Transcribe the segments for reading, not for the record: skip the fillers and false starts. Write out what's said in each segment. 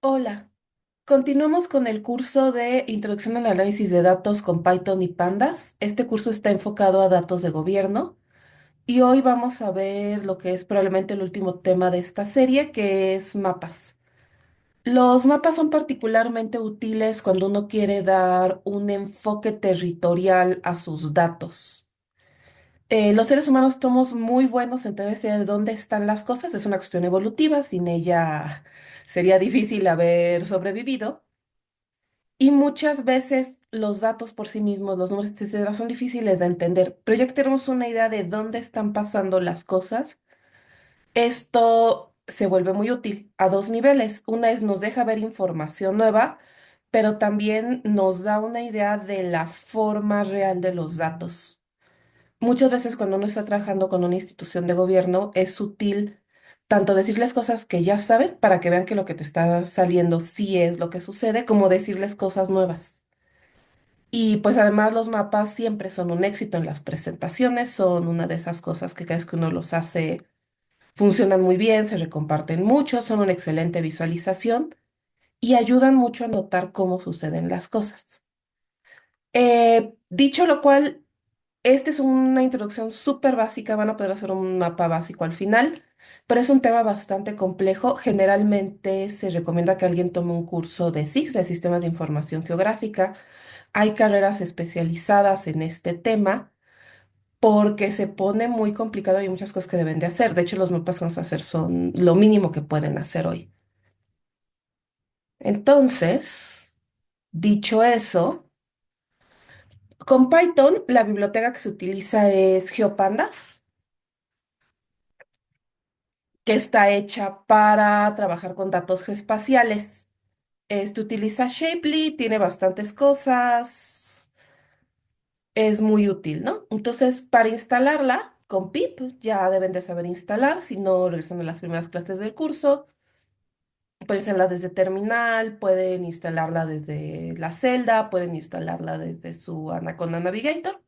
Hola, continuamos con el curso de Introducción al Análisis de Datos con Python y Pandas. Este curso está enfocado a datos de gobierno y hoy vamos a ver lo que es probablemente el último tema de esta serie, que es mapas. Los mapas son particularmente útiles cuando uno quiere dar un enfoque territorial a sus datos. Los seres humanos somos muy buenos en tener idea de dónde están las cosas, es una cuestión evolutiva, sin ella sería difícil haber sobrevivido. Y muchas veces los datos por sí mismos, los números, etcétera, son difíciles de entender, pero ya que tenemos una idea de dónde están pasando las cosas, esto se vuelve muy útil a dos niveles. Una es nos deja ver información nueva, pero también nos da una idea de la forma real de los datos. Muchas veces cuando uno está trabajando con una institución de gobierno es útil tanto decirles cosas que ya saben para que vean que lo que te está saliendo sí es lo que sucede, como decirles cosas nuevas. Y pues además los mapas siempre son un éxito en las presentaciones, son una de esas cosas que cada vez que uno los hace funcionan muy bien, se recomparten mucho, son una excelente visualización y ayudan mucho a notar cómo suceden las cosas. Dicho lo cual, esta es una introducción súper básica, van a poder hacer un mapa básico al final, pero es un tema bastante complejo. Generalmente se recomienda que alguien tome un curso de SIG, de Sistemas de Información Geográfica. Hay carreras especializadas en este tema porque se pone muy complicado y hay muchas cosas que deben de hacer. De hecho, los mapas que vamos a hacer son lo mínimo que pueden hacer hoy. Entonces, dicho eso, con Python la biblioteca que se utiliza es GeoPandas, que está hecha para trabajar con datos geoespaciales. Este utiliza Shapely, tiene bastantes cosas, es muy útil, ¿no? Entonces, para instalarla con pip, ya deben de saber instalar, si no, regresan a las primeras clases del curso. Pueden instalarla desde terminal, pueden instalarla desde la celda, pueden instalarla desde su Anaconda Navigator.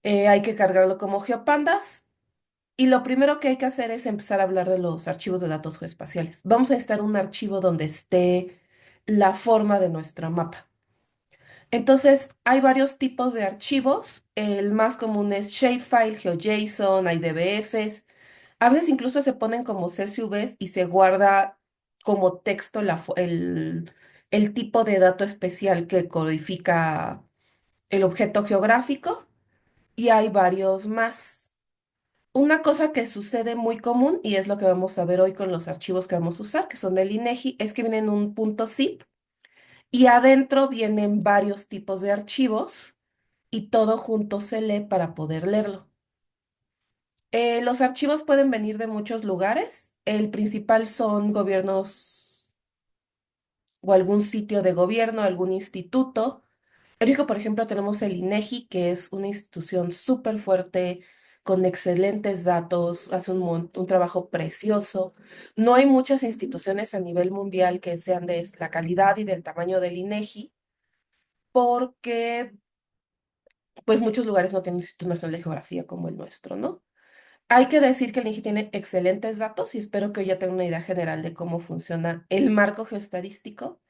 Hay que cargarlo como GeoPandas. Y lo primero que hay que hacer es empezar a hablar de los archivos de datos geoespaciales. Vamos a necesitar un archivo donde esté la forma de nuestro mapa. Entonces, hay varios tipos de archivos. El más común es Shapefile, GeoJSON, hay DBFs. A veces incluso se ponen como CSVs y se guarda como texto el tipo de dato especial que codifica el objeto geográfico. Y hay varios más. Una cosa que sucede muy común, y es lo que vamos a ver hoy con los archivos que vamos a usar, que son del INEGI, es que vienen un punto zip y adentro vienen varios tipos de archivos y todo junto se lee para poder leerlo. Los archivos pueden venir de muchos lugares. El principal son gobiernos o algún sitio de gobierno, algún instituto. En México, por ejemplo, tenemos el INEGI, que es una institución súper fuerte, con excelentes datos, hace un trabajo precioso. No hay muchas instituciones a nivel mundial que sean de la calidad y del tamaño del INEGI, porque pues muchos lugares no tienen un Instituto Nacional de Geografía como el nuestro, ¿no? Hay que decir que el INEGI tiene excelentes datos y espero que hoy ya tengan una idea general de cómo funciona el marco geoestadístico.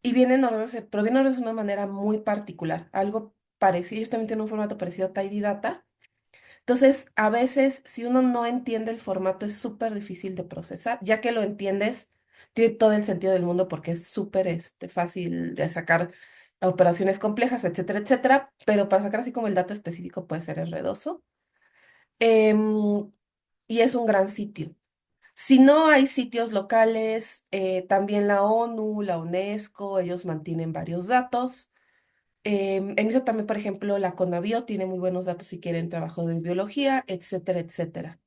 Y vienen ordenados, pero vienen ordenados de una manera muy particular, algo parecido, ellos también tienen un formato parecido a Tidy Data. Entonces, a veces, si uno no entiende el formato, es súper difícil de procesar. Ya que lo entiendes, tiene todo el sentido del mundo porque es súper fácil de sacar operaciones complejas, etcétera, etcétera. Pero para sacar así como el dato específico puede ser enredoso. Em, y es un gran sitio. Si no hay sitios locales, también la ONU, la UNESCO, ellos mantienen varios datos. En eso también, por ejemplo, la Conavio tiene muy buenos datos si quieren trabajo de biología, etcétera, etcétera.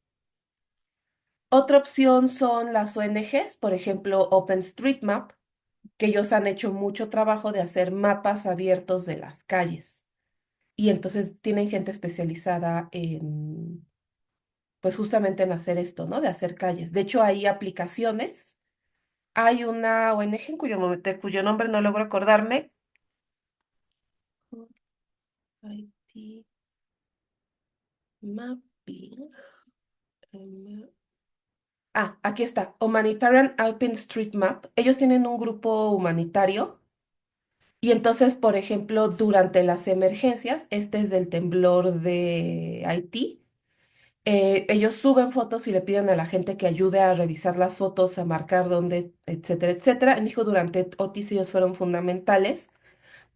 Otra opción son las ONGs, por ejemplo, OpenStreetMap, que ellos han hecho mucho trabajo de hacer mapas abiertos de las calles. Y entonces tienen gente especializada en, pues justamente en hacer esto, ¿no? De hacer calles. De hecho, hay aplicaciones. Hay una ONG en cuyo nombre no logro acordarme. IT Mapping. Ah, aquí está, Humanitarian Open Street Map. Ellos tienen un grupo humanitario y entonces, por ejemplo, durante las emergencias, este es del temblor de Haití, ellos suben fotos y le piden a la gente que ayude a revisar las fotos, a marcar dónde, etcétera, etcétera. En México durante Otis ellos fueron fundamentales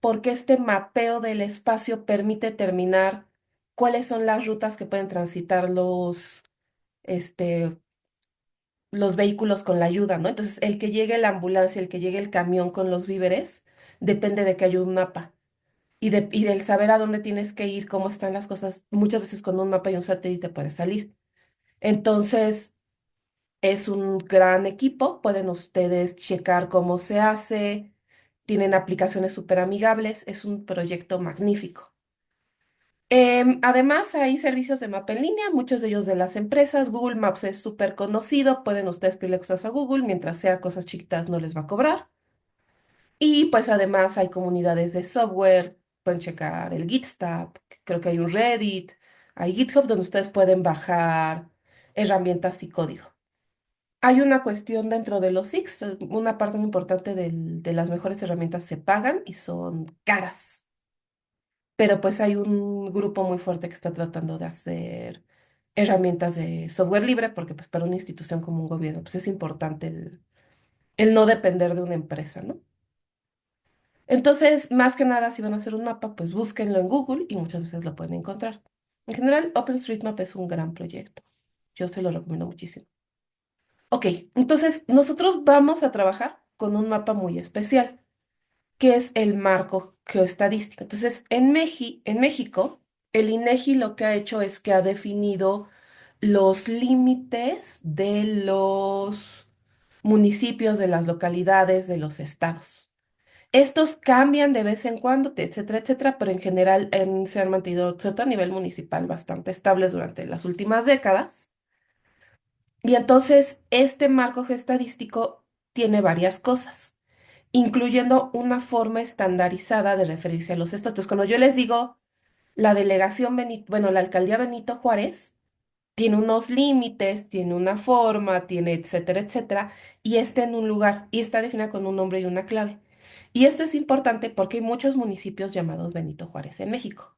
porque este mapeo del espacio permite determinar cuáles son las rutas que pueden transitar este, los vehículos con la ayuda, ¿no? Entonces, el que llegue la ambulancia, el que llegue el camión con los víveres, depende de que haya un mapa. Y del saber a dónde tienes que ir, cómo están las cosas, muchas veces con un mapa y un satélite puede salir. Entonces, es un gran equipo, pueden ustedes checar cómo se hace, tienen aplicaciones súper amigables, es un proyecto magnífico. Además, hay servicios de mapa en línea, muchos de ellos de las empresas. Google Maps es súper conocido, pueden ustedes pedirle cosas a Google, mientras sea cosas chiquitas no les va a cobrar. Y pues además hay comunidades de software, pueden checar el Gitstab, creo que hay un Reddit, hay GitHub donde ustedes pueden bajar herramientas y código. Hay una cuestión dentro de los SIGs, una parte muy importante de las mejores herramientas se pagan y son caras, pero pues hay un grupo muy fuerte que está tratando de hacer herramientas de software libre, porque pues para una institución como un gobierno pues es importante el no depender de una empresa, ¿no? Entonces, más que nada, si van a hacer un mapa, pues búsquenlo en Google y muchas veces lo pueden encontrar. En general, OpenStreetMap es un gran proyecto. Yo se lo recomiendo muchísimo. Ok, entonces nosotros vamos a trabajar con un mapa muy especial, que es el marco geoestadístico. Entonces, en México, el INEGI lo que ha hecho es que ha definido los límites de los municipios, de las localidades, de los estados. Estos cambian de vez en cuando, etcétera, etcétera, pero en general se han mantenido, sobre todo a nivel municipal, bastante estables durante las últimas décadas. Y entonces, este marco geoestadístico tiene varias cosas, incluyendo una forma estandarizada de referirse a los estados. Cuando yo les digo la delegación Benito, bueno, la alcaldía Benito Juárez, tiene unos límites, tiene una forma, tiene etcétera, etcétera, y está en un lugar y está definida con un nombre y una clave. Y esto es importante porque hay muchos municipios llamados Benito Juárez en México,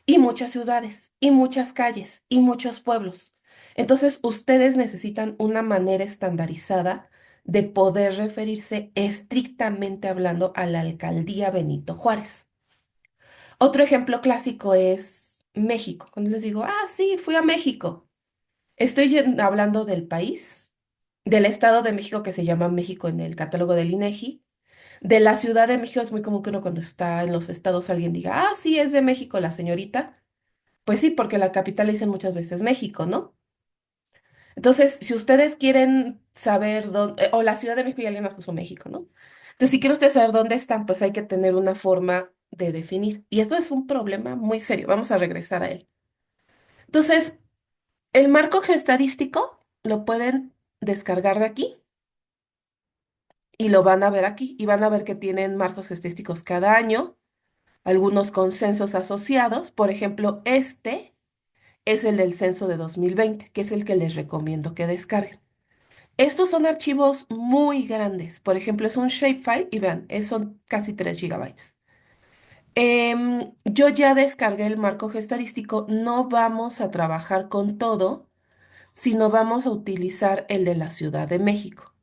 y muchas ciudades, y muchas calles, y muchos pueblos. Entonces, ustedes necesitan una manera estandarizada de poder referirse estrictamente hablando a la alcaldía Benito Juárez. Otro ejemplo clásico es México. Cuando les digo, ah, sí, fui a México. Estoy hablando del país, del Estado de México que se llama México en el catálogo del INEGI. De la Ciudad de México es muy común que uno cuando está en los estados alguien diga, ah, sí, es de México la señorita. Pues sí, porque la capital le dicen muchas veces México, ¿no? Entonces, si ustedes quieren saber dónde, o la Ciudad de México y alguien más puso México, ¿no? Entonces, si quieren ustedes saber dónde están, pues hay que tener una forma de definir. Y esto es un problema muy serio. Vamos a regresar a él. Entonces, el marco geoestadístico lo pueden descargar de aquí y lo van a ver aquí. Y van a ver que tienen marcos geoestadísticos cada año, algunos consensos asociados. Por ejemplo, este es el del censo de 2020, que es el que les recomiendo que descarguen. Estos son archivos muy grandes. Por ejemplo, es un shapefile y vean, son casi 3 gigabytes. Yo ya descargué el marco geoestadístico. No vamos a trabajar con todo, sino vamos a utilizar el de la Ciudad de México.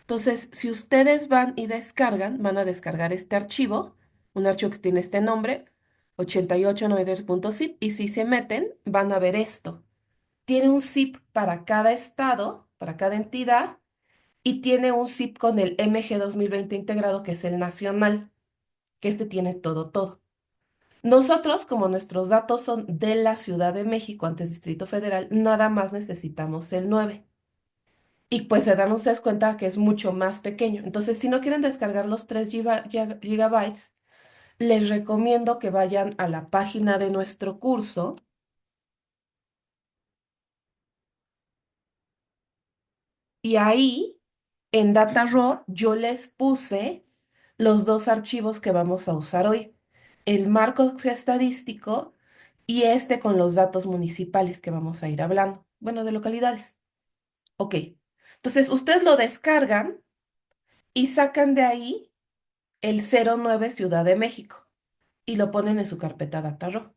Entonces, si ustedes van y descargan, van a descargar este archivo, un archivo que tiene este nombre, 8893.zip, y si se meten, van a ver esto. Tiene un zip para cada estado, para cada entidad, y tiene un zip con el MG 2020 integrado, que es el nacional, que este tiene todo, todo. Nosotros, como nuestros datos son de la Ciudad de México, antes Distrito Federal, nada más necesitamos el 9. Y pues se dan ustedes cuenta que es mucho más pequeño. Entonces, si no quieren descargar los 3 gigabytes, les recomiendo que vayan a la página de nuestro curso y ahí, en Data Raw, yo les puse los dos archivos que vamos a usar hoy. El marco estadístico y este con los datos municipales que vamos a ir hablando. Bueno, de localidades. Ok. Entonces, ustedes lo descargan y sacan de ahí el 09 Ciudad de México y lo ponen en su carpeta Data.Rho.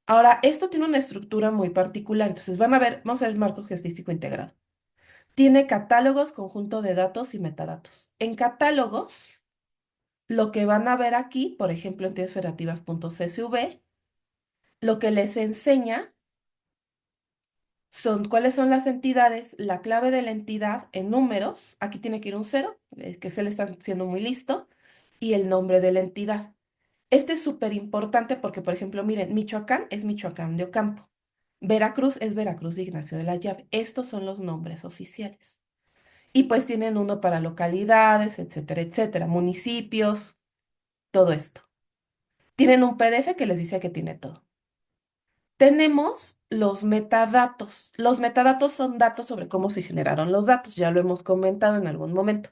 Ahora, esto tiene una estructura muy particular. Entonces, van a ver, vamos a ver el marco geodésico integrado. Tiene catálogos, conjunto de datos y metadatos. En catálogos, lo que van a ver aquí, por ejemplo, en entidadesfederativas.csv, lo que les enseña son cuáles son las entidades, la clave de la entidad en números, aquí tiene que ir un cero, que se le está haciendo muy listo, y el nombre de la entidad. Este es súper importante porque, por ejemplo, miren, Michoacán es Michoacán de Ocampo, Veracruz es Veracruz de Ignacio de la Llave. Estos son los nombres oficiales. Y pues tienen uno para localidades, etcétera, etcétera, municipios, todo esto. Tienen un PDF que les dice que tiene todo. Tenemos los metadatos. Los metadatos son datos sobre cómo se generaron los datos, ya lo hemos comentado en algún momento.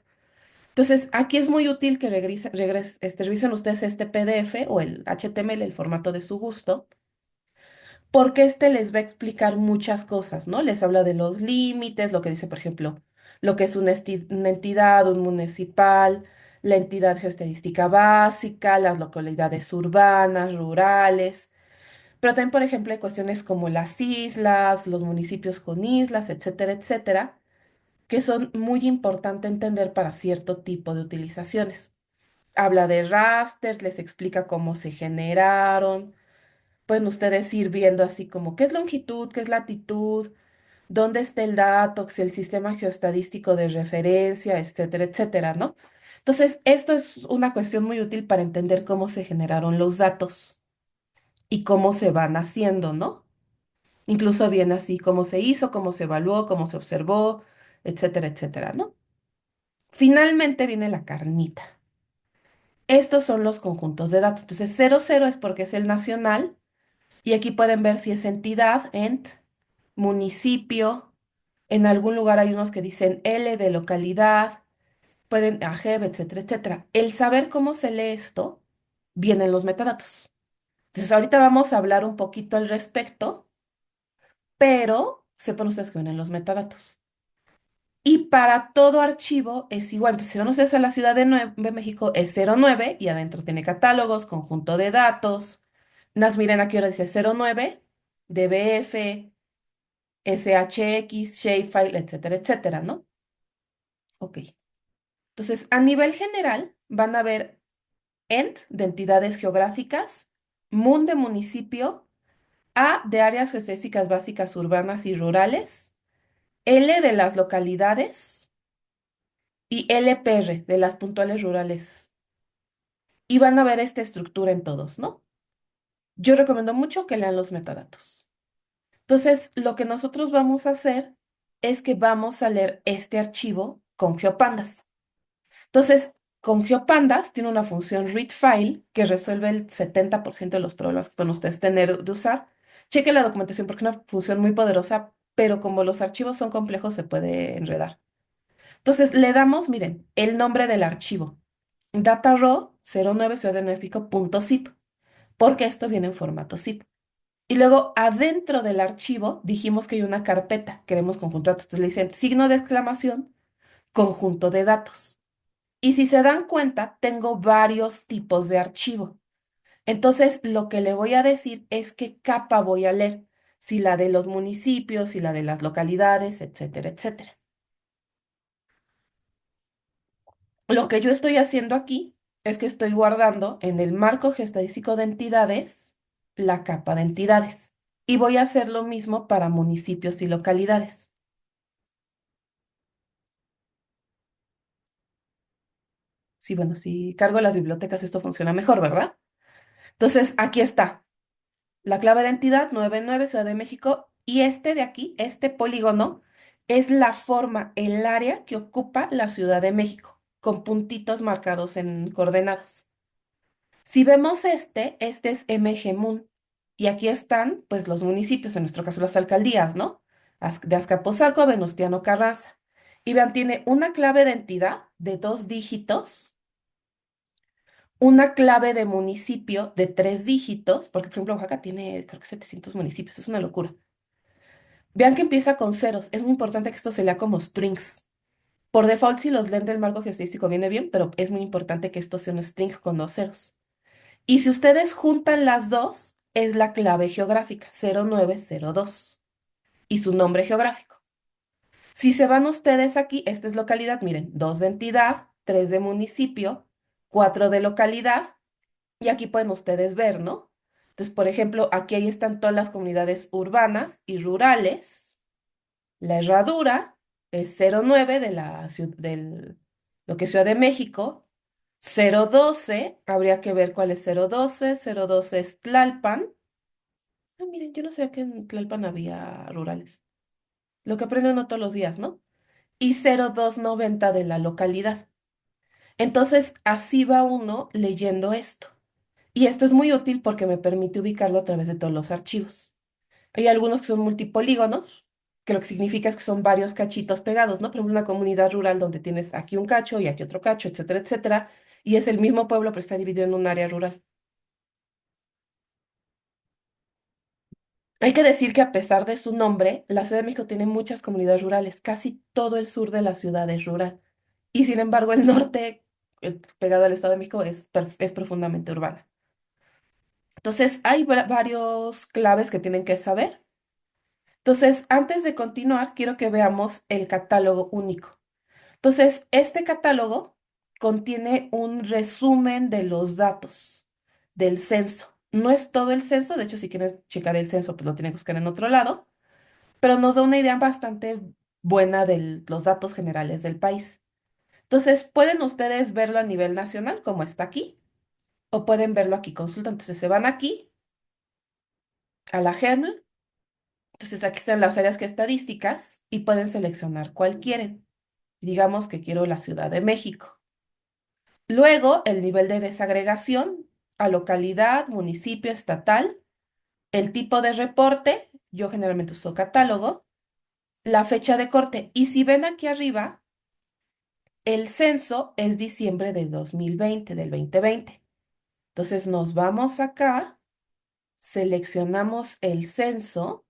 Entonces, aquí es muy útil que revisen ustedes este PDF o el HTML, el formato de su gusto, porque este les va a explicar muchas cosas, ¿no? Les habla de los límites, lo que dice, por ejemplo, lo que es una entidad, un municipal, la entidad geoestadística básica, las localidades urbanas, rurales. Pero también, por ejemplo, hay cuestiones como las islas, los municipios con islas, etcétera, etcétera, que son muy importantes entender para cierto tipo de utilizaciones. Habla de rasters, les explica cómo se generaron. Pueden ustedes ir viendo así como qué es longitud, qué es latitud, dónde está el dato, si el sistema geoestadístico de referencia, etcétera, etcétera, ¿no? Entonces, esto es una cuestión muy útil para entender cómo se generaron los datos y cómo se van haciendo, ¿no? Incluso viene así cómo se hizo, cómo se evaluó, cómo se observó, etcétera, etcétera, ¿no? Finalmente viene la carnita. Estos son los conjuntos de datos. Entonces, 00 es porque es el nacional y aquí pueden ver si es entidad, municipio. En algún lugar hay unos que dicen L de localidad, pueden AGEB, etcétera, etcétera. El saber cómo se lee esto viene en los metadatos. Entonces, ahorita vamos a hablar un poquito al respecto, pero sepan ustedes que vienen los metadatos. Y para todo archivo es igual. Entonces, si van ustedes a la Ciudad de México, es 09 y adentro tiene catálogos, conjunto de datos. Miren aquí ahora dice 09, DBF, SHX, Shapefile, etcétera, etcétera, ¿no? Ok. Entonces, a nivel general, van a ver ENT de entidades geográficas, MUN de municipio, A de áreas geodésicas básicas urbanas y rurales, L de las localidades y LPR de las puntuales rurales. Y van a ver esta estructura en todos, ¿no? Yo recomiendo mucho que lean los metadatos. Entonces, lo que nosotros vamos a hacer es que vamos a leer este archivo con GeoPandas. Entonces, con GeoPandas tiene una función read file que resuelve el 70% de los problemas que pueden ustedes tener de usar. Cheque la documentación porque es una función muy poderosa, pero como los archivos son complejos, se puede enredar. Entonces, le damos, miren, el nombre del archivo. Data.Rho 09 Ciudad de México punto zip, porque esto viene en formato zip. Y luego adentro del archivo dijimos que hay una carpeta, queremos conjunto de datos. Entonces le dicen signo de exclamación, conjunto de datos. Y si se dan cuenta, tengo varios tipos de archivo. Entonces, lo que le voy a decir es qué capa voy a leer, si la de los municipios, si la de las localidades, etcétera, etcétera. Lo que yo estoy haciendo aquí es que estoy guardando en el marco geostadístico de entidades la capa de entidades. Y voy a hacer lo mismo para municipios y localidades. Sí, bueno, si cargo las bibliotecas, esto funciona mejor, ¿verdad? Entonces, aquí está. La clave de entidad 99 Ciudad de México, y este de aquí, este polígono, es la forma, el área que ocupa la Ciudad de México, con puntitos marcados en coordenadas. Si vemos este es MGMUN, y aquí están, pues, los municipios, en nuestro caso las alcaldías, ¿no? De Azcapotzalco, Venustiano Carranza. Y vean, tiene una clave de entidad de 2 dígitos, una clave de municipio de 3 dígitos, porque por ejemplo Oaxaca tiene creo que 700 municipios, es una locura. Vean que empieza con ceros, es muy importante que esto se lea como strings. Por default, si los leen del marco geodésico viene bien, pero es muy importante que esto sea un string con dos ceros. Y si ustedes juntan las dos, es la clave geográfica, 0902, y su nombre geográfico. Si se van ustedes aquí, esta es localidad, miren, 2 de entidad, 3 de municipio, 4 de localidad, y aquí pueden ustedes ver, ¿no? Entonces, por ejemplo, aquí ahí están todas las comunidades urbanas y rurales. La herradura es 09 de lo que es Ciudad de México. 012, habría que ver cuál es 012. 012 es Tlalpan. Ah, miren, yo no sabía que en Tlalpan había rurales. Lo que aprende uno todos los días, ¿no? Y 0290 de la localidad. Entonces, así va uno leyendo esto. Y esto es muy útil porque me permite ubicarlo a través de todos los archivos. Hay algunos que son multipolígonos, que lo que significa es que son varios cachitos pegados, ¿no? Por ejemplo, una comunidad rural donde tienes aquí un cacho y aquí otro cacho, etcétera, etcétera. Y es el mismo pueblo, pero está dividido en un área rural. Hay que decir que a pesar de su nombre, la Ciudad de México tiene muchas comunidades rurales. Casi todo el sur de la ciudad es rural. Y sin embargo, el norte, pegado al Estado de México, es profundamente urbana. Entonces, hay varios claves que tienen que saber. Entonces, antes de continuar, quiero que veamos el catálogo único. Entonces, este catálogo contiene un resumen de los datos del censo. No es todo el censo, de hecho, si quieren checar el censo, pues lo tienen que buscar en otro lado, pero nos da una idea bastante buena de los datos generales del país. Entonces, pueden ustedes verlo a nivel nacional, como está aquí, o pueden verlo aquí, consulta. Entonces, se van aquí a la GEN. Entonces, aquí están las áreas que estadísticas y pueden seleccionar cuál quieren. Digamos que quiero la Ciudad de México. Luego, el nivel de desagregación a localidad, municipio, estatal, el tipo de reporte, yo generalmente uso catálogo, la fecha de corte. Y si ven aquí arriba, el censo es diciembre del 2020, del 2020. Entonces nos vamos acá, seleccionamos el censo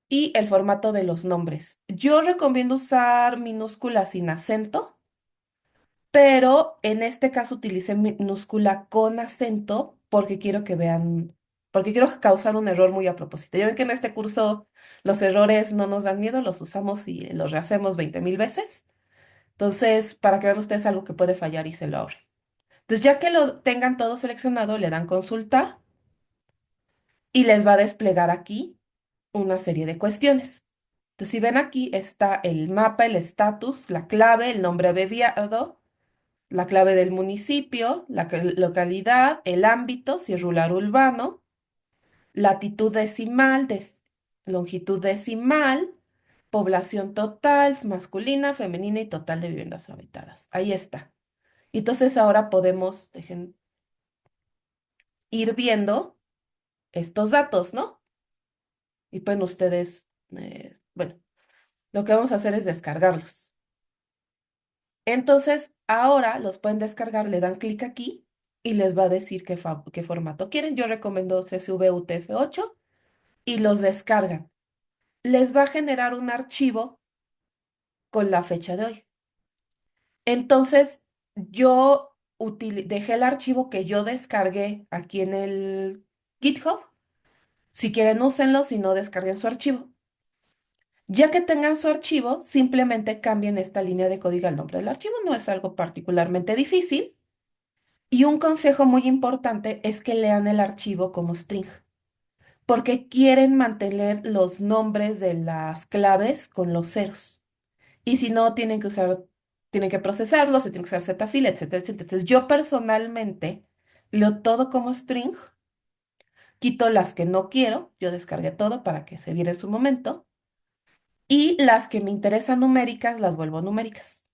y el formato de los nombres. Yo recomiendo usar minúsculas sin acento, pero en este caso utilicé minúscula con acento porque quiero que vean, porque quiero causar un error muy a propósito. Ya ven que en este curso los errores no nos dan miedo, los usamos y los rehacemos 20,000 veces. Entonces, para que vean ustedes algo que puede fallar y se lo ahorren. Entonces, ya que lo tengan todo seleccionado, le dan consultar y les va a desplegar aquí una serie de cuestiones. Entonces, si ven aquí está el mapa, el estatus, la clave, el nombre abreviado, la clave del municipio, la localidad, el ámbito, si es rural o urbano, latitud decimal, longitud decimal, población total, masculina, femenina y total de viviendas habitadas. Ahí está. Y entonces ahora podemos, dejen, ir viendo estos datos, ¿no? Y pueden ustedes, bueno, lo que vamos a hacer es descargarlos. Entonces, ahora los pueden descargar, le dan clic aquí y les va a decir qué formato quieren. Yo recomiendo CSV UTF-8 y los descargan. Les va a generar un archivo con la fecha de hoy. Entonces, yo dejé el archivo que yo descargué aquí en el GitHub. Si quieren, úsenlo, si no, descarguen su archivo. Ya que tengan su archivo, simplemente cambien esta línea de código al nombre del archivo. No es algo particularmente difícil. Y un consejo muy importante es que lean el archivo como string, porque quieren mantener los nombres de las claves con los ceros. Y si no, tienen que procesarlos, se tiene que usar Zfile, etcétera, etcétera. Entonces, yo personalmente leo todo como string, quito las que no quiero, yo descargué todo para que se viera en su momento, y las que me interesan numéricas las vuelvo numéricas.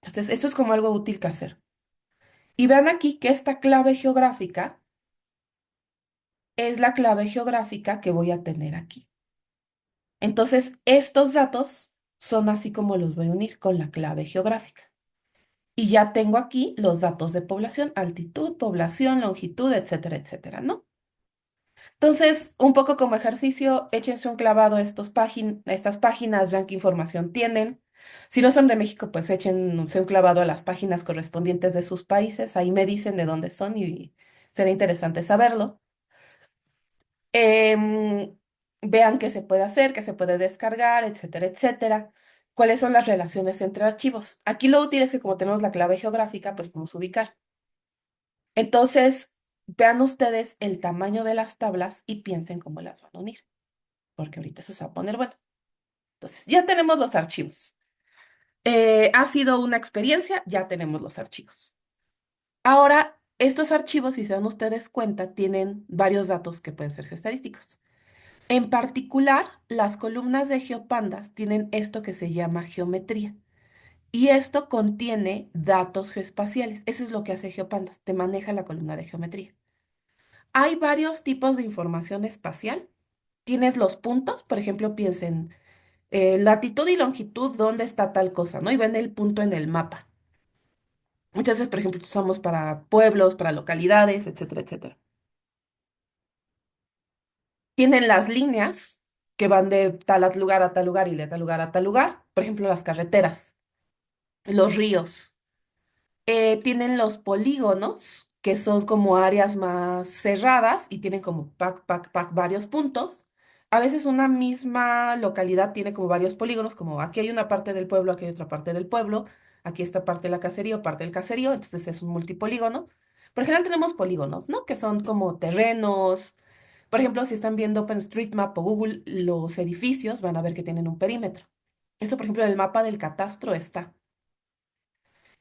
Entonces, esto es como algo útil que hacer. Y vean aquí que esta clave geográfica es la clave geográfica que voy a tener aquí. Entonces, estos datos son así como los voy a unir con la clave geográfica. Y ya tengo aquí los datos de población, altitud, población, longitud, etcétera, etcétera, ¿no? Entonces, un poco como ejercicio, échense un clavado a estas páginas, vean qué información tienen. Si no son de México, pues échense un clavado a las páginas correspondientes de sus países. Ahí me dicen de dónde son y será interesante saberlo. Em, Vean qué se puede hacer, qué se puede descargar, etcétera, etcétera. ¿Cuáles son las relaciones entre archivos? Aquí lo útil es que como tenemos la clave geográfica, pues podemos ubicar. Entonces, vean ustedes el tamaño de las tablas y piensen cómo las van a unir, porque ahorita eso se va a poner bueno. Entonces, ya tenemos los archivos. Ha sido una experiencia, ya tenemos los archivos. Ahora, estos archivos, si se dan ustedes cuenta, tienen varios datos que pueden ser geoestadísticos. En particular, las columnas de GeoPandas tienen esto que se llama geometría. Y esto contiene datos geoespaciales. Eso es lo que hace GeoPandas, te maneja la columna de geometría. Hay varios tipos de información espacial. Tienes los puntos, por ejemplo, piensen latitud y longitud, dónde está tal cosa, ¿no? Y ven el punto en el mapa. Muchas veces, por ejemplo, usamos para pueblos, para localidades, etcétera, etcétera. Tienen las líneas que van de tal lugar a tal lugar y de tal lugar a tal lugar. Por ejemplo, las carreteras, los ríos. Tienen los polígonos, que son como áreas más cerradas y tienen como varios puntos. A veces una misma localidad tiene como varios polígonos, como aquí hay una parte del pueblo, aquí hay otra parte del pueblo, aquí está parte de la casería o parte del caserío, entonces es un multipolígono. Por ejemplo, tenemos polígonos, ¿no? Que son como terrenos. Por ejemplo, si están viendo OpenStreetMap o Google, los edificios van a ver que tienen un perímetro. Esto, por ejemplo, en el mapa del catastro está.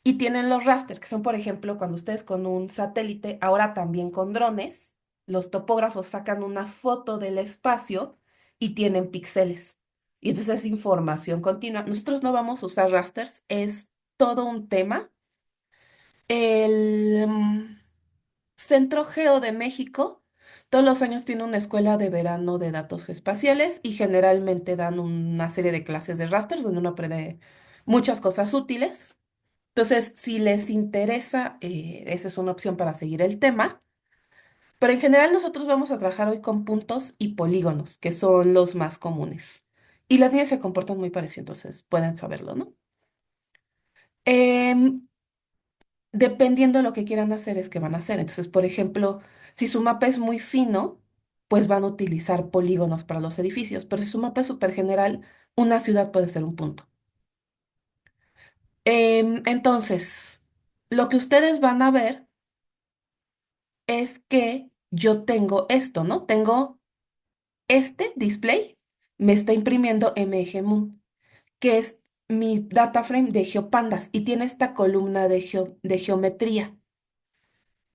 Y tienen los raster, que son, por ejemplo, cuando ustedes con un satélite, ahora también con drones, los topógrafos sacan una foto del espacio y tienen píxeles. Y entonces es información continua. Nosotros no vamos a usar rasters, es todo un tema. El Centro Geo de México todos los años tiene una escuela de verano de datos geoespaciales y generalmente dan una serie de clases de rasters donde uno aprende muchas cosas útiles. Entonces, si les interesa, esa es una opción para seguir el tema. Pero en general nosotros vamos a trabajar hoy con puntos y polígonos, que son los más comunes. Y las líneas se comportan muy parecido, entonces pueden saberlo, ¿no? Em, Dependiendo de lo que quieran hacer, es que van a hacer. Entonces, por ejemplo, si su mapa es muy fino, pues van a utilizar polígonos para los edificios. Pero si su mapa es súper general, una ciudad puede ser un punto. Entonces, lo que ustedes van a ver es que yo tengo esto, ¿no? Tengo este display, me está imprimiendo MGMoon, que es mi data frame de GeoPandas y tiene esta columna de geometría.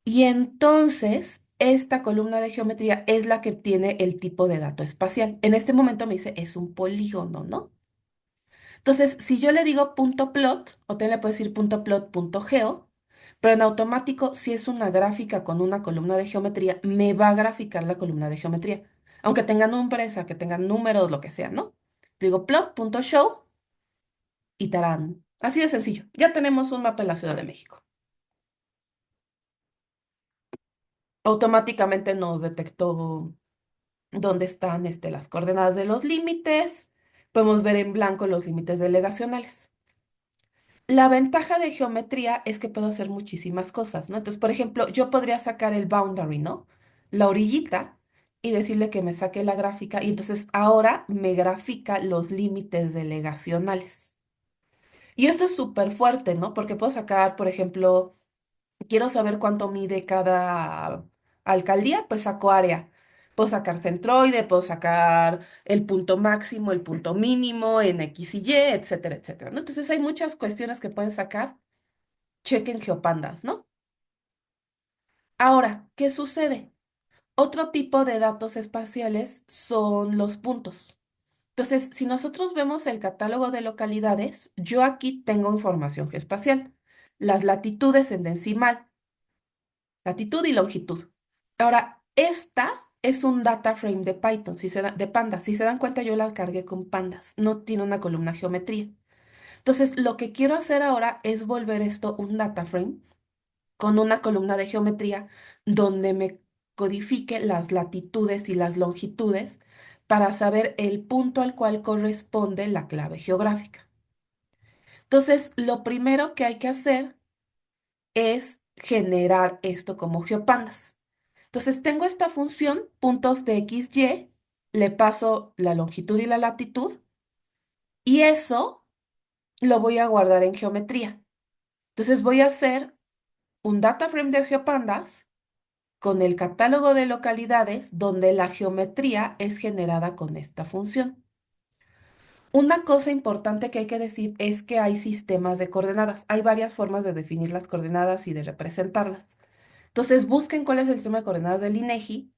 Y entonces, esta columna de geometría es la que tiene el tipo de dato espacial. En este momento me dice, es un polígono, ¿no? Entonces, si yo le digo punto plot, o te le puedo decir punto plot punto geo, pero en automático, si es una gráfica con una columna de geometría, me va a graficar la columna de geometría. Aunque tenga nombres, aunque tengan números, lo que sea, ¿no? Digo plot punto show y tarán. Así de sencillo. Ya tenemos un mapa de la Ciudad de México. Automáticamente nos detectó dónde están las coordenadas de los límites. Podemos ver en blanco los límites delegacionales. La ventaja de geometría es que puedo hacer muchísimas cosas, ¿no? Entonces, por ejemplo, yo podría sacar el boundary, ¿no? La orillita y decirle que me saque la gráfica y entonces ahora me grafica los límites delegacionales. Y esto es súper fuerte, ¿no? Porque puedo sacar, por ejemplo, quiero saber cuánto mide cada alcaldía, pues saco área. Puedo sacar centroide, puedo sacar el punto máximo, el punto mínimo en X y Y, etcétera, etcétera, ¿no? Entonces hay muchas cuestiones que pueden sacar. Chequen Geopandas, ¿no? Ahora, ¿qué sucede? Otro tipo de datos espaciales son los puntos. Entonces, si nosotros vemos el catálogo de localidades, yo aquí tengo información geoespacial. Las latitudes en decimal, latitud y longitud. Ahora, esta es un data frame de Python, de Pandas. Si se dan cuenta, yo la cargué con Pandas. No tiene una columna geometría. Entonces, lo que quiero hacer ahora es volver esto un data frame con una columna de geometría donde me codifique las latitudes y las longitudes para saber el punto al cual corresponde la clave geográfica. Entonces, lo primero que hay que hacer es generar esto como geopandas. Entonces, tengo esta función, puntos de x, y, le paso la longitud y la latitud, y eso lo voy a guardar en geometría. Entonces, voy a hacer un data frame de geopandas con el catálogo de localidades donde la geometría es generada con esta función. Una cosa importante que hay que decir es que hay sistemas de coordenadas. Hay varias formas de definir las coordenadas y de representarlas. Entonces busquen cuál es el sistema de coordenadas del INEGI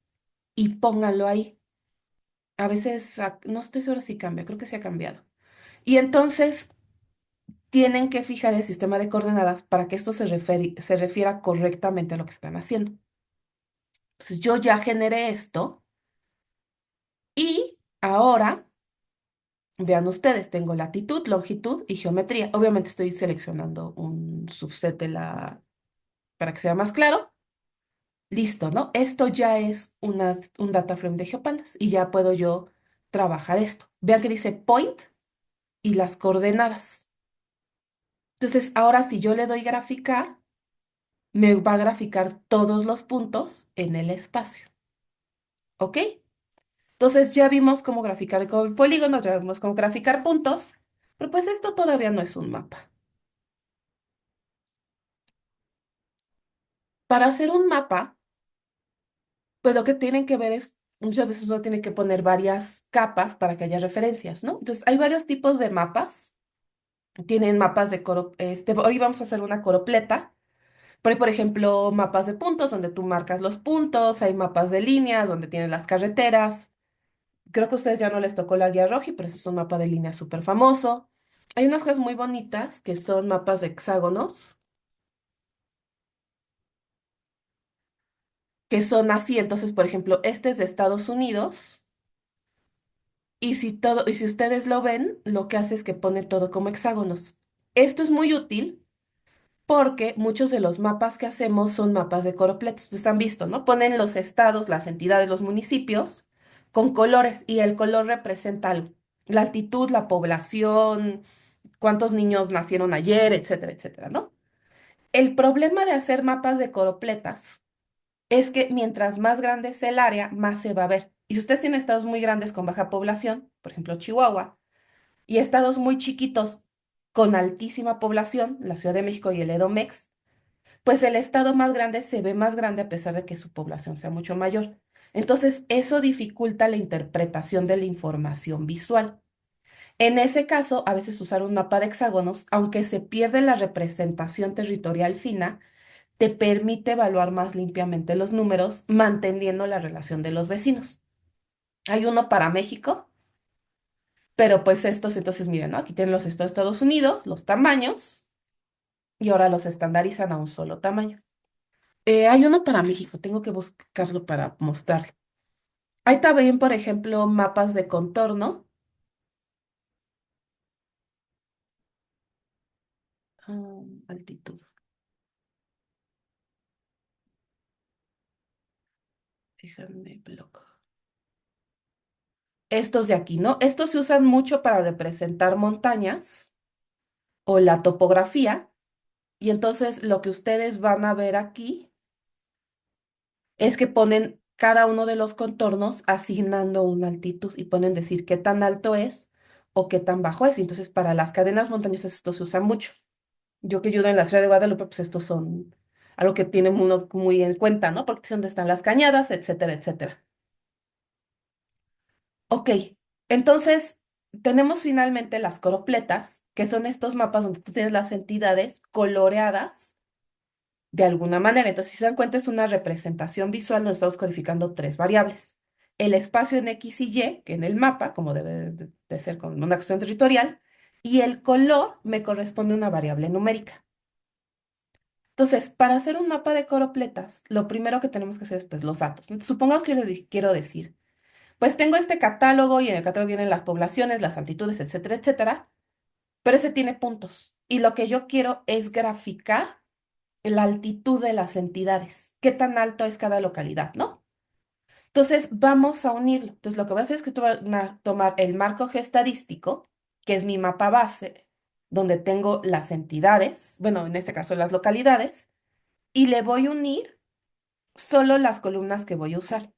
y pónganlo ahí. A veces, no estoy segura si cambia, creo que se ha cambiado. Y entonces tienen que fijar el sistema de coordenadas para que esto se refiera correctamente a lo que están haciendo. Entonces yo ya generé esto y ahora, vean ustedes, tengo latitud, longitud y geometría. Obviamente estoy seleccionando un subset de para que sea más claro. Listo, ¿no? Esto ya es un data frame de GeoPandas y ya puedo yo trabajar esto. Vean que dice point y las coordenadas. Entonces, ahora si yo le doy graficar, me va a graficar todos los puntos en el espacio. ¿Ok? Entonces ya vimos cómo graficar con polígonos, ya vimos cómo graficar puntos, pero pues esto todavía no es un mapa. Para hacer un mapa, pues lo que tienen que ver es, muchas veces uno tiene que poner varias capas para que haya referencias, ¿no? Entonces hay varios tipos de mapas. Tienen mapas de hoy vamos a hacer una coropleta. Pero hay, por ejemplo, mapas de puntos donde tú marcas los puntos, hay mapas de líneas donde tienen las carreteras. Creo que a ustedes ya no les tocó la guía roja, pero ese es un mapa de línea súper famoso. Hay unas cosas muy bonitas que son mapas de hexágonos, que son así. Entonces, por ejemplo, este es de Estados Unidos y si ustedes lo ven, lo que hace es que pone todo como hexágonos. Esto es muy útil porque muchos de los mapas que hacemos son mapas de coropletos. Ustedes han visto, ¿no? Ponen los estados, las entidades, los municipios con colores y el color representa algo. La altitud, la población, cuántos niños nacieron ayer, etcétera, etcétera, ¿no? El problema de hacer mapas de coropletas es que mientras más grande es el área, más se va a ver. Y si ustedes tienen estados muy grandes con baja población, por ejemplo Chihuahua, y estados muy chiquitos con altísima población, la Ciudad de México y el Edomex, pues el estado más grande se ve más grande a pesar de que su población sea mucho mayor. Entonces, eso dificulta la interpretación de la información visual. En ese caso, a veces usar un mapa de hexágonos, aunque se pierde la representación territorial fina, te permite evaluar más limpiamente los números, manteniendo la relación de los vecinos. Hay uno para México, pero pues estos, entonces miren, ¿no? Aquí tienen los estados de Estados Unidos, los tamaños, y ahora los estandarizan a un solo tamaño. Hay uno para México, tengo que buscarlo para mostrarlo. Hay también, por ejemplo, mapas de contorno. Altitud. Déjame block. Estos de aquí, ¿no? Estos se usan mucho para representar montañas o la topografía. Y entonces lo que ustedes van a ver aquí es que ponen cada uno de los contornos asignando una altitud y ponen decir qué tan alto es o qué tan bajo es. Y entonces para las cadenas montañosas esto se usa mucho. Yo que ayudo en la ciudad de Guadalupe, pues estos son algo que tiene uno muy en cuenta, ¿no? Porque es donde están las cañadas, etcétera, etcétera. Ok, entonces tenemos finalmente las coropletas, que son estos mapas donde tú tienes las entidades coloreadas de alguna manera. Entonces, si se dan cuenta, es una representación visual donde estamos codificando tres variables. El espacio en X y Y, que en el mapa, como debe de ser con una cuestión territorial, y el color me corresponde a una variable numérica. Entonces, para hacer un mapa de coropletas, lo primero que tenemos que hacer es pues, los datos. Entonces, supongamos que yo quiero decir, pues tengo este catálogo y en el catálogo vienen las poblaciones, las altitudes, etcétera, etcétera, pero ese tiene puntos. Y lo que yo quiero es graficar la altitud de las entidades, qué tan alto es cada localidad, ¿no? Entonces, vamos a unirlo. Entonces, lo que voy a hacer es que tomar el marco geostadístico, que es mi mapa base, donde tengo las entidades, bueno, en este caso las localidades, y le voy a unir solo las columnas que voy a usar.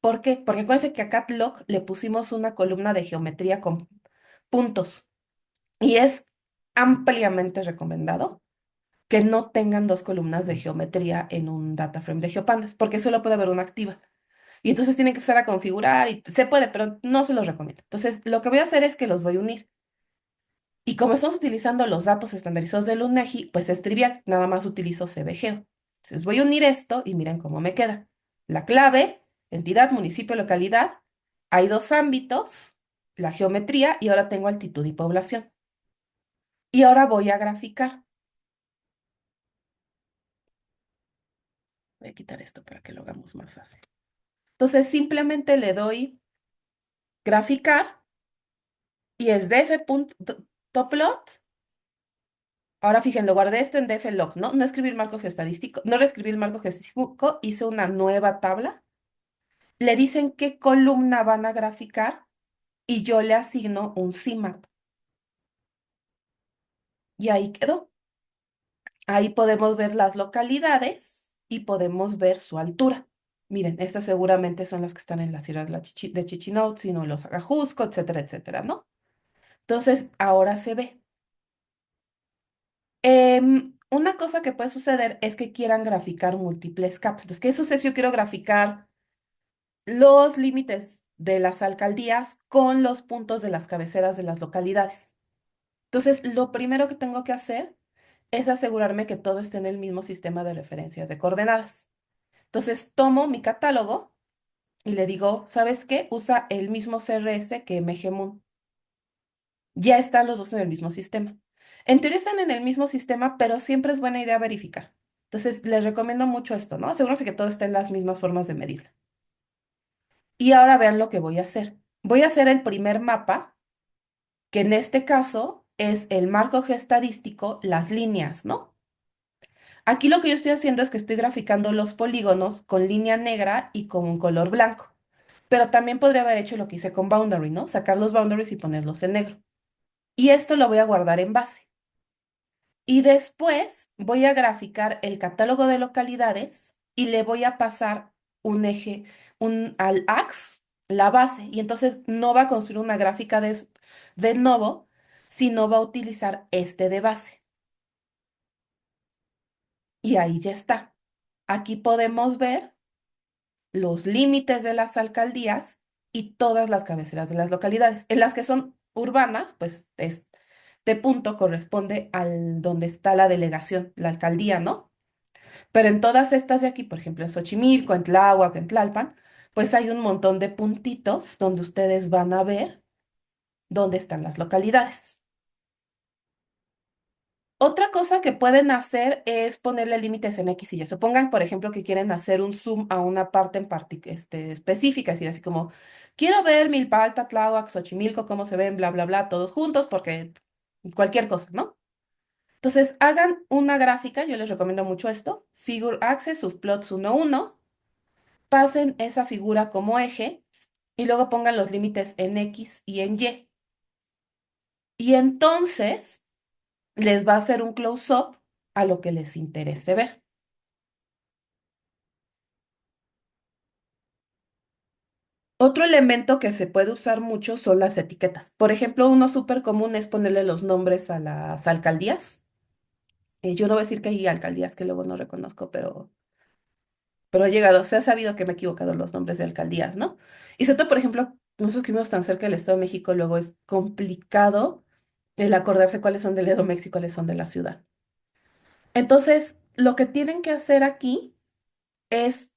¿Por qué? Porque acuérdense que a Catlock le pusimos una columna de geometría con puntos y es ampliamente recomendado que no tengan dos columnas de geometría en un data frame de GeoPandas, porque solo puede haber una activa. Y entonces tienen que empezar a configurar y se puede, pero no se los recomiendo. Entonces, lo que voy a hacer es que los voy a unir. Y como estamos utilizando los datos estandarizados del UNEGI, pues es trivial, nada más utilizo CBGeo. Entonces voy a unir esto y miren cómo me queda. La clave, entidad, municipio, localidad. Hay dos ámbitos, la geometría y ahora tengo altitud y población. Y ahora voy a graficar. Voy a quitar esto para que lo hagamos más fácil. Entonces simplemente le doy graficar y es df.toplot. Ahora fíjense, en lugar de esto en dflog, ¿no? No escribir marco geostadístico, no reescribir el marco geostadístico, hice una nueva tabla. Le dicen qué columna van a graficar y yo le asigno un CMAP. Y ahí quedó. Ahí podemos ver las localidades y podemos ver su altura. Miren, estas seguramente son las que están en la Sierra de, de Chichinautzin o los Agajusco, etcétera, etcétera, ¿no? Entonces, ahora se ve. Una cosa que puede suceder es que quieran graficar múltiples caps. Entonces, ¿qué sucede si yo quiero graficar los límites de las alcaldías con los puntos de las cabeceras de las localidades? Entonces, lo primero que tengo que hacer es asegurarme que todo esté en el mismo sistema de referencias de coordenadas. Entonces, tomo mi catálogo y le digo, ¿sabes qué? Usa el mismo CRS que MGMUN. Ya están los dos en el mismo sistema. En teoría están en el mismo sistema, pero siempre es buena idea verificar. Entonces, les recomiendo mucho esto, ¿no? Asegúrense que todo esté en las mismas formas de medir. Y ahora vean lo que voy a hacer. Voy a hacer el primer mapa, que en este caso es el marco geostadístico, las líneas, ¿no? Aquí lo que yo estoy haciendo es que estoy graficando los polígonos con línea negra y con un color blanco. Pero también podría haber hecho lo que hice con Boundary, ¿no? Sacar los boundaries y ponerlos en negro. Y esto lo voy a guardar en base. Y después voy a graficar el catálogo de localidades y le voy a pasar un eje, al ax, la base. Y entonces no va a construir una gráfica de nuevo, sino va a utilizar este de base. Y ahí ya está. Aquí podemos ver los límites de las alcaldías y todas las cabeceras de las localidades. En las que son urbanas, pues este punto corresponde al donde está la delegación, la alcaldía, ¿no? Pero en todas estas de aquí, por ejemplo, en Xochimilco, en Tláhuac, en Tlalpan, pues hay un montón de puntitos donde ustedes van a ver dónde están las localidades. Otra cosa que pueden hacer es ponerle límites en X y Y. Supongan, por ejemplo, que quieren hacer un zoom a una parte en específica, es decir, así como, quiero ver Milpa Alta, Tláhuac, Xochimilco, cómo se ven, bla, bla, bla, todos juntos, porque cualquier cosa, ¿no? Entonces, hagan una gráfica, yo les recomiendo mucho esto, Figure Axis, Subplots 1, pasen esa figura como eje y luego pongan los límites en X y en Y. Y entonces les va a hacer un close-up a lo que les interese ver. Otro elemento que se puede usar mucho son las etiquetas. Por ejemplo, uno súper común es ponerle los nombres a las alcaldías. Yo no voy a decir que hay alcaldías que luego no reconozco, pero he llegado, se ha sabido que me he equivocado en los nombres de alcaldías, ¿no? Y sobre todo, por ejemplo, nosotros que vivimos tan cerca del Estado de México, luego es complicado el acordarse cuáles son del Edomex y cuáles son de la ciudad. Entonces, lo que tienen que hacer aquí es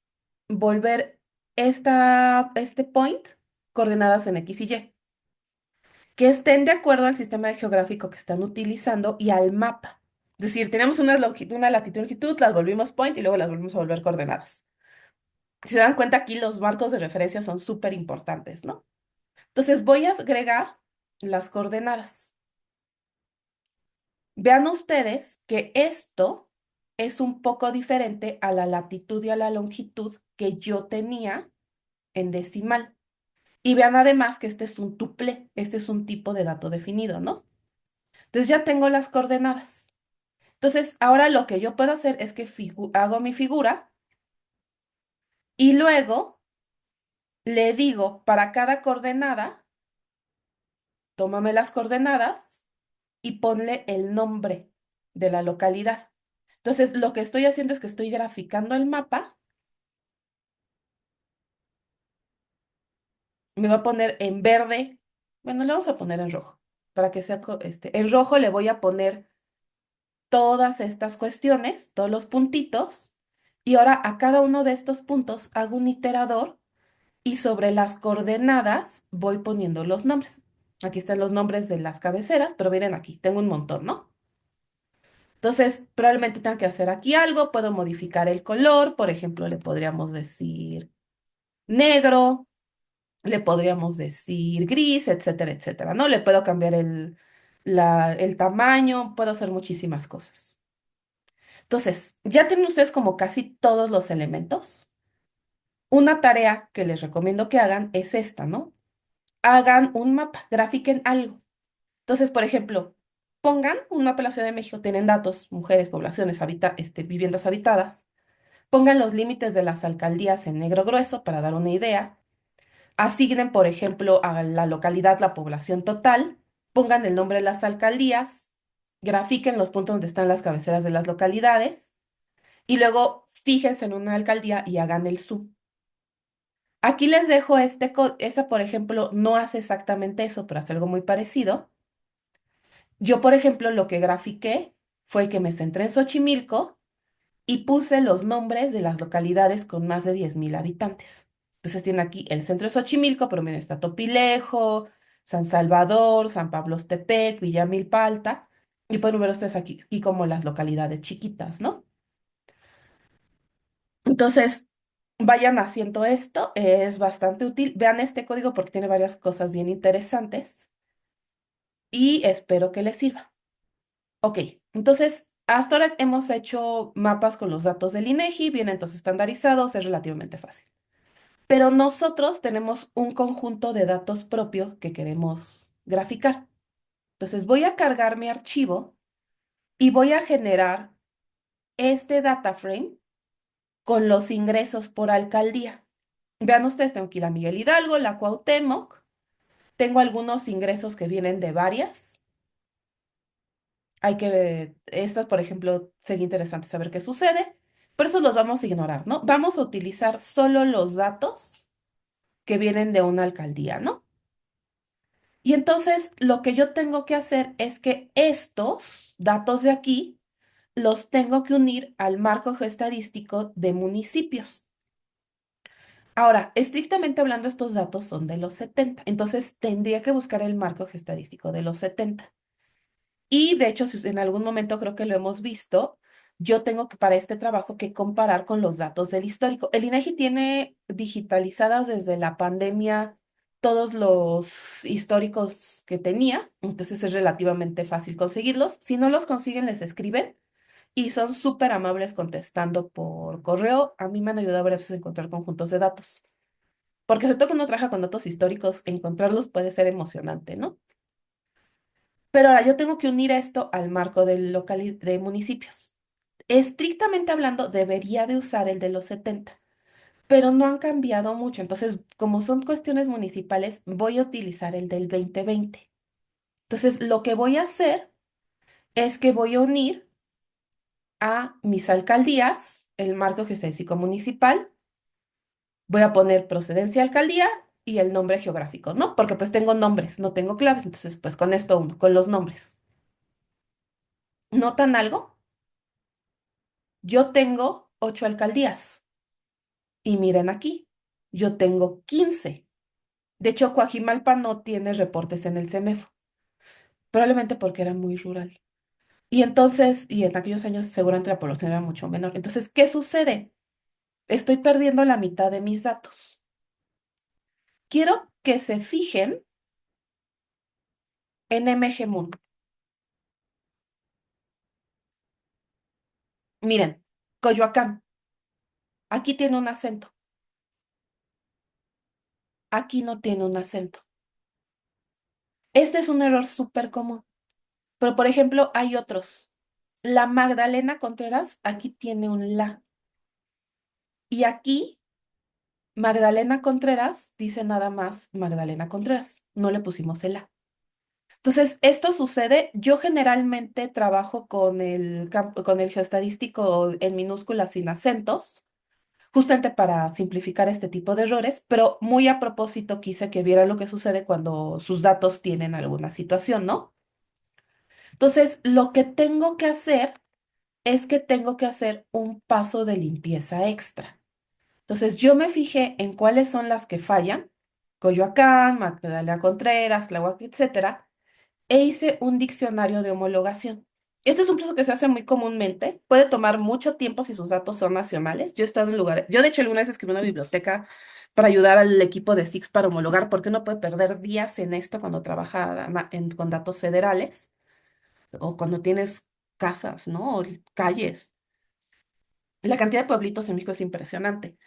volver este point coordenadas en X y Y, que estén de acuerdo al sistema geográfico que están utilizando y al mapa. Es decir, tenemos una latitud y longitud, las volvimos point y luego las volvimos a volver coordenadas. Si se dan cuenta, aquí los marcos de referencia son súper importantes, ¿no? Entonces voy a agregar las coordenadas. Vean ustedes que esto es un poco diferente a la latitud y a la longitud que yo tenía en decimal. Y vean además que este es un tuple, este es un tipo de dato definido, ¿no? Entonces ya tengo las coordenadas. Entonces, ahora lo que yo puedo hacer es que hago mi figura y luego le digo para cada coordenada, tómame las coordenadas y ponle el nombre de la localidad. Entonces, lo que estoy haciendo es que estoy graficando el mapa. Me va a poner en verde. Bueno, le vamos a poner en rojo. Para que sea, en rojo le voy a poner todas estas cuestiones, todos los puntitos. Y ahora a cada uno de estos puntos hago un iterador y sobre las coordenadas voy poniendo los nombres. Aquí están los nombres de las cabeceras, pero miren aquí, tengo un montón, ¿no? Entonces, probablemente tenga que hacer aquí algo, puedo modificar el color, por ejemplo, le podríamos decir negro, le podríamos decir gris, etcétera, etcétera, ¿no? Le puedo cambiar el tamaño, puedo hacer muchísimas cosas. Entonces, ya tienen ustedes como casi todos los elementos. Una tarea que les recomiendo que hagan es esta, ¿no? Hagan un mapa, grafiquen algo. Entonces, por ejemplo, pongan un mapa de la Ciudad de México, tienen datos, mujeres, poblaciones, viviendas habitadas. Pongan los límites de las alcaldías en negro grueso para dar una idea. Asignen, por ejemplo, a la localidad la población total. Pongan el nombre de las alcaldías. Grafiquen los puntos donde están las cabeceras de las localidades. Y luego fíjense en una alcaldía y hagan el zoom. Aquí les dejo esta, por ejemplo, no hace exactamente eso, pero hace algo muy parecido. Yo, por ejemplo, lo que grafiqué fue que me centré en Xochimilco y puse los nombres de las localidades con más de 10,000 habitantes. Entonces tiene aquí el centro de Xochimilco, pero miren, está Topilejo, San Salvador, San Pablo Estepec, Villamilpa Alta, y pueden ver ustedes aquí como las localidades chiquitas, ¿no? Entonces, vayan haciendo esto, es bastante útil. Vean este código porque tiene varias cosas bien interesantes y espero que les sirva. Ok, entonces hasta ahora hemos hecho mapas con los datos del INEGI, vienen entonces estandarizados, es relativamente fácil. Pero nosotros tenemos un conjunto de datos propio que queremos graficar. Entonces voy a cargar mi archivo y voy a generar este data frame con los ingresos por alcaldía. Vean ustedes, tengo aquí la Miguel Hidalgo, la Cuauhtémoc, tengo algunos ingresos que vienen de varias. Estos, por ejemplo, sería interesante saber qué sucede, pero esos los vamos a ignorar, ¿no? Vamos a utilizar solo los datos que vienen de una alcaldía, ¿no? Y entonces lo que yo tengo que hacer es que estos datos de aquí los tengo que unir al marco geoestadístico de municipios. Ahora, estrictamente hablando, estos datos son de los 70, entonces tendría que buscar el marco geoestadístico de los 70. Y de hecho, si en algún momento creo que lo hemos visto, yo tengo que para este trabajo que comparar con los datos del histórico. El INEGI tiene digitalizadas desde la pandemia todos los históricos que tenía, entonces es relativamente fácil conseguirlos. Si no los consiguen, les escriben y son súper amables contestando por correo. A mí me han ayudado a veces a encontrar conjuntos de datos, porque sobre todo cuando uno trabaja con datos históricos, encontrarlos puede ser emocionante, ¿no? Pero ahora yo tengo que unir esto al marco de municipios. Estrictamente hablando, debería de usar el de los 70, pero no han cambiado mucho. Entonces, como son cuestiones municipales, voy a utilizar el del 2020. Entonces, lo que voy a hacer es que voy a unir a mis alcaldías, el marco geodésico municipal, voy a poner procedencia alcaldía y el nombre geográfico, ¿no? Porque pues tengo nombres, no tengo claves, entonces pues con esto uno, con los nombres. ¿Notan algo? Yo tengo 8 alcaldías y miren aquí, yo tengo 15. De hecho, Coajimalpa no tiene reportes en el CEMEFO, probablemente porque era muy rural. Y entonces, y en aquellos años seguramente la población era mucho menor. Entonces, ¿qué sucede? Estoy perdiendo la mitad de mis datos. Quiero que se fijen en MGMUN. Miren, Coyoacán, aquí tiene un acento. aquí no tiene un acento. Este es un error súper común. Pero, por ejemplo, hay otros. La Magdalena Contreras aquí tiene un la. Y aquí, Magdalena Contreras dice nada más Magdalena Contreras. No le pusimos el la. Entonces, esto sucede. Yo generalmente trabajo con el geoestadístico en minúsculas sin acentos, justamente para simplificar este tipo de errores, pero muy a propósito quise que vieran lo que sucede cuando sus datos tienen alguna situación, ¿no? Entonces, lo que tengo que hacer es que tengo que hacer un paso de limpieza extra. Entonces, yo me fijé en cuáles son las que fallan, Coyoacán, Magdalena Contreras, Tláhuac, etcétera, e hice un diccionario de homologación. Este es un proceso que se hace muy comúnmente, puede tomar mucho tiempo si sus datos son nacionales. Yo he estado en lugares, yo de hecho alguna vez escribí una biblioteca para ayudar al equipo de SIX para homologar, porque uno puede perder días en esto cuando trabaja con datos federales o cuando tienes casas, ¿no? O calles. La cantidad de pueblitos en México es impresionante.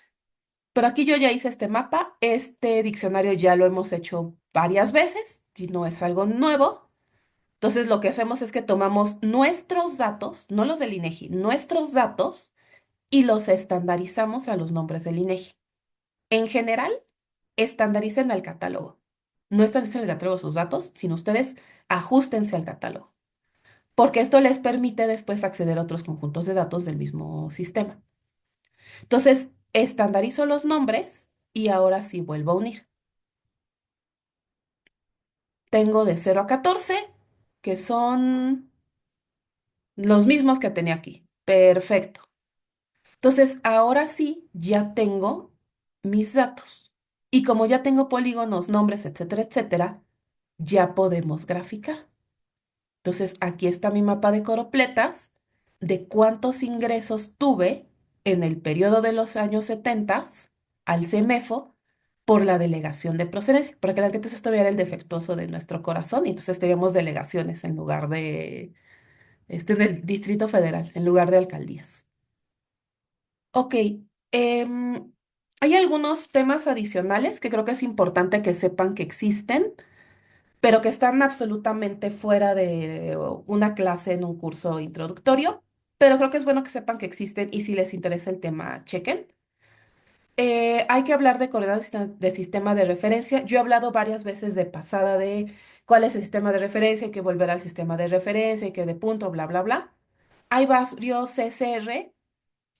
Pero aquí yo ya hice este mapa, este diccionario ya lo hemos hecho varias veces y no es algo nuevo. Entonces lo que hacemos es que tomamos nuestros datos, no los del INEGI, nuestros datos y los estandarizamos a los nombres del INEGI. En general, estandaricen al catálogo. No estandaricen el catálogo sus datos, sino ustedes ajustense al catálogo, porque esto les permite después acceder a otros conjuntos de datos del mismo sistema. Entonces, estandarizo los nombres y ahora sí vuelvo a unir. Tengo de 0 a 14, que son los mismos que tenía aquí. Perfecto. Entonces, ahora sí, ya tengo mis datos. Y como ya tengo polígonos, nombres, etcétera, etcétera, ya podemos graficar. Entonces, aquí está mi mapa de coropletas de cuántos ingresos tuve en el periodo de los años 70 al CEMEFO por la delegación de procedencia, para que la gente esto era el defectuoso de nuestro corazón, y entonces teníamos delegaciones en lugar de, del Distrito Federal, en lugar de alcaldías. Ok, hay algunos temas adicionales que creo que es importante que sepan que existen, pero que están absolutamente fuera de una clase en un curso introductorio, pero creo que es bueno que sepan que existen y si les interesa el tema, chequen. Hay que hablar de coordenadas de sistema de referencia. Yo he hablado varias veces de pasada de cuál es el sistema de referencia, hay que volver al sistema de referencia, hay que de punto, bla, bla, bla. Hay varios CSR.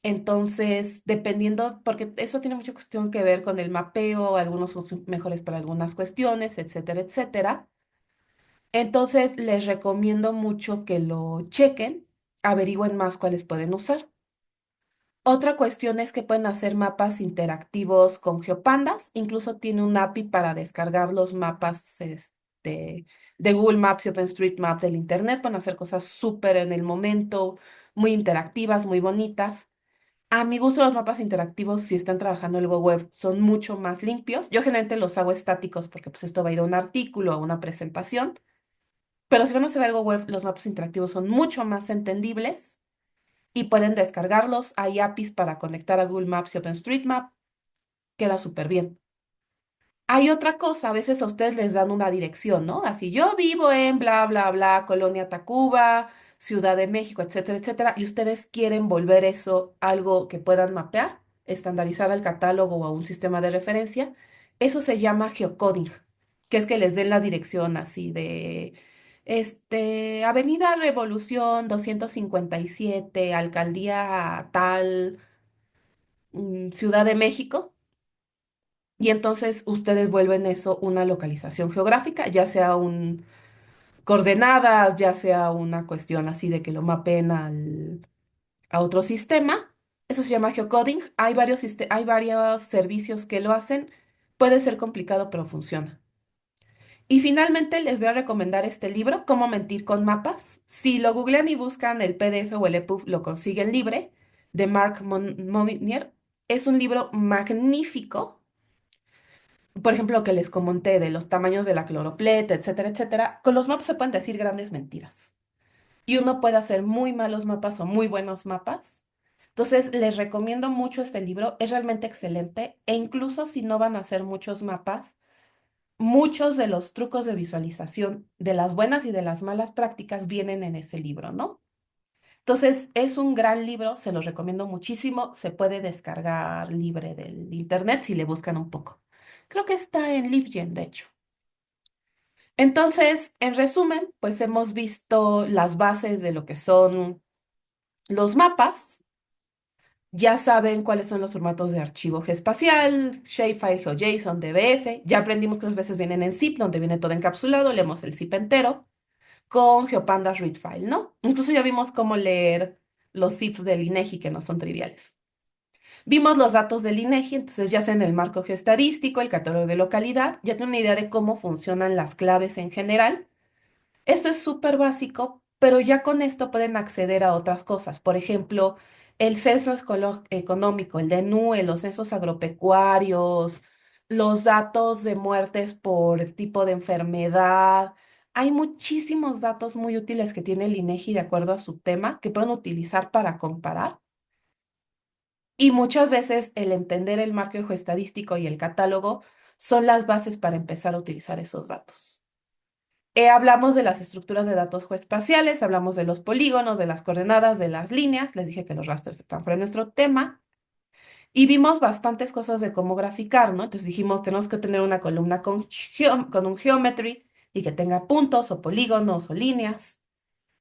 Entonces, dependiendo, porque eso tiene mucha cuestión que ver con el mapeo, algunos son mejores para algunas cuestiones, etcétera, etcétera. Entonces, les recomiendo mucho que lo chequen, averigüen más cuáles pueden usar. Otra cuestión es que pueden hacer mapas interactivos con GeoPandas. Incluso tiene un API para descargar los mapas de Google Maps y OpenStreetMap del Internet. Pueden hacer cosas súper en el momento, muy interactivas, muy bonitas. A mi gusto, los mapas interactivos, si están trabajando algo web, son mucho más limpios. Yo generalmente los hago estáticos porque pues esto va a ir a un artículo o a una presentación. Pero si van a hacer algo web, los mapas interactivos son mucho más entendibles y pueden descargarlos. Hay APIs para conectar a Google Maps y OpenStreetMap. Queda súper bien. Hay otra cosa, a veces a ustedes les dan una dirección, ¿no? Así, yo vivo en bla, bla, bla, Colonia Tacuba, Ciudad de México, etcétera, etcétera, y ustedes quieren volver eso algo que puedan mapear, estandarizar al catálogo o a un sistema de referencia. Eso se llama geocoding, que es que les den la dirección así de, Avenida Revolución 257, Alcaldía tal, Ciudad de México. Y entonces ustedes vuelven eso una localización geográfica, ya sea un coordenadas, ya sea una cuestión así de que lo mapen a otro sistema. Eso se llama geocoding. Hay varios servicios que lo hacen. Puede ser complicado, pero funciona. Y finalmente les voy a recomendar este libro, Cómo mentir con mapas. Si lo googlean y buscan el PDF o el EPUB, lo consiguen libre, de Mark Monnier. Es un libro magnífico. Por ejemplo, lo que les comenté de los tamaños de la cloropleta, etcétera, etcétera, con los mapas se pueden decir grandes mentiras. Y uno puede hacer muy malos mapas o muy buenos mapas, Entonces, les recomiendo mucho este libro, es realmente excelente e incluso si no van a hacer muchos mapas, muchos de los trucos de visualización de las buenas y de las malas prácticas vienen en ese libro, ¿no? Entonces, es un gran libro, se los recomiendo muchísimo, se puede descargar libre del internet si le buscan un poco. Creo que está en Libgen, de hecho. Entonces, en resumen, pues hemos visto las bases de lo que son los mapas. Ya saben cuáles son los formatos de archivo geoespacial, shapefile, GeoJSON, DBF. Ya aprendimos que a veces vienen en zip, donde viene todo encapsulado. Leemos el zip entero con GeoPandas readfile, ¿no? Incluso ya vimos cómo leer los zips del INEGI, que no son triviales. Vimos los datos del INEGI, entonces ya sea en el marco geoestadístico, el catálogo de localidad, ya tienen una idea de cómo funcionan las claves en general. Esto es súper básico, pero ya con esto pueden acceder a otras cosas. Por ejemplo, el censo económico, el DNUE, los censos agropecuarios, los datos de muertes por tipo de enfermedad. Hay muchísimos datos muy útiles que tiene el INEGI de acuerdo a su tema que pueden utilizar para comparar. Y muchas veces el entender el marco geoestadístico y el catálogo son las bases para empezar a utilizar esos datos. Hablamos de las estructuras de datos geoespaciales, hablamos de los polígonos, de las coordenadas, de las líneas. Les dije que los rasters están fuera de nuestro tema. Y vimos bastantes cosas de cómo graficar, ¿no? Entonces dijimos, tenemos que tener una columna con un geometry y que tenga puntos o polígonos o líneas.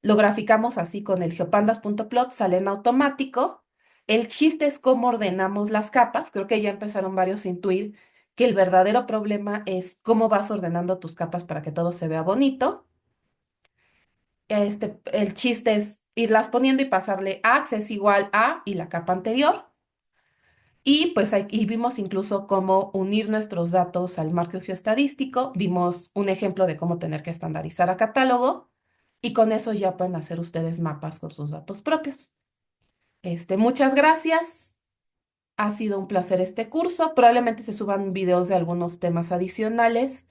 Lo graficamos así con el geopandas.plot, sale en automático. El chiste es cómo ordenamos las capas. Creo que ya empezaron varios a intuir que el verdadero problema es cómo vas ordenando tus capas para que todo se vea bonito. El chiste es irlas poniendo y pasarle access igual a y la capa anterior. Y pues y vimos incluso cómo unir nuestros datos al marco geoestadístico. Vimos un ejemplo de cómo tener que estandarizar a catálogo. Y con eso ya pueden hacer ustedes mapas con sus datos propios. Muchas gracias. Ha sido un placer este curso. Probablemente se suban videos de algunos temas adicionales,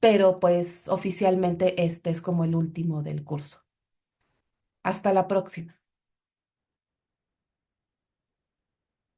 pero pues oficialmente este es como el último del curso. Hasta la próxima.